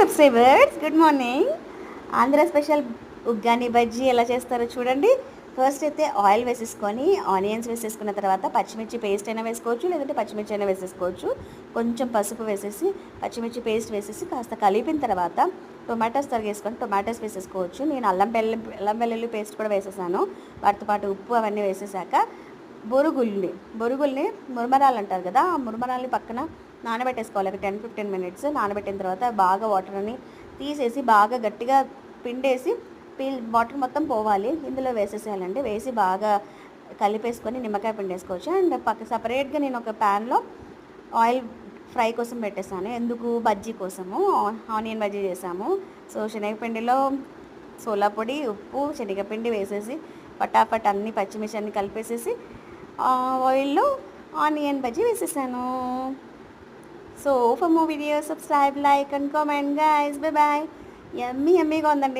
Subscribers good morning. Andhra special uggani bajji ఎలా చేస్తారో చూడండి. ఫస్ట్ అయితే ఆయిల్ వేసేసుకొని ఆనియన్స్ వేసేసుకున్న తర్వాత పచ్చిమిర్చి పేస్ట్ అయినా వేసుకోవచ్చు, లేదంటే పచ్చిమిర్చి అయినా వేసేసుకోవచ్చు. కొంచెం పసుపు వేసేసి పచ్చిమిర్చి పేస్ట్ వేసేసి కాస్త కలిపిన తర్వాత టొమాటోస్ తరిగేసుకొని టొమాటోస్ వేసేసుకోవచ్చు. నేను అల్లం వెల్లుల్లి పేస్ట్ కూడా వేసేసాను. వాటితో పాటు ఉప్పు అవన్నీ వేసేసాక బొరుగుల్ని మురమరాలు అంటారు కదా, ఆ మురమరాల్ని పక్కన నానబెట్టేసుకోవాలి. ఒక 10-15 మినిట్స్ నానబెట్టిన తర్వాత బాగా వాటర్ని తీసేసి బాగా గట్టిగా పిండేసి వాటర్ మొత్తం పోవాలి. ఇందులో వేసేసేయాలండి. వేసి బాగా కలిపేసుకొని నిమ్మకాయ పిండేసుకోవచ్చు. అండ్ సపరేట్గా నేను ఒక ప్యాన్లో ఆయిల్ ఫ్రై కోసం పెట్టేసాను. ఎందుకు? బజ్జీ కోసము, ఆనియన్ బజ్జీ చేసాము. సో శనగపిండిలో సోలా పొడి, ఉప్పు, శనగపిండి వేసేసి పటాపట్ అన్ని పచ్చిమిర్చి అన్ని కలిపేసేసి ఆయిల్లో ఆనియన్ బజ్జీ వేసేసాను. So for more videos subscribe, like and comment guys. Bye bye. యమ్మీగా ఉందండి.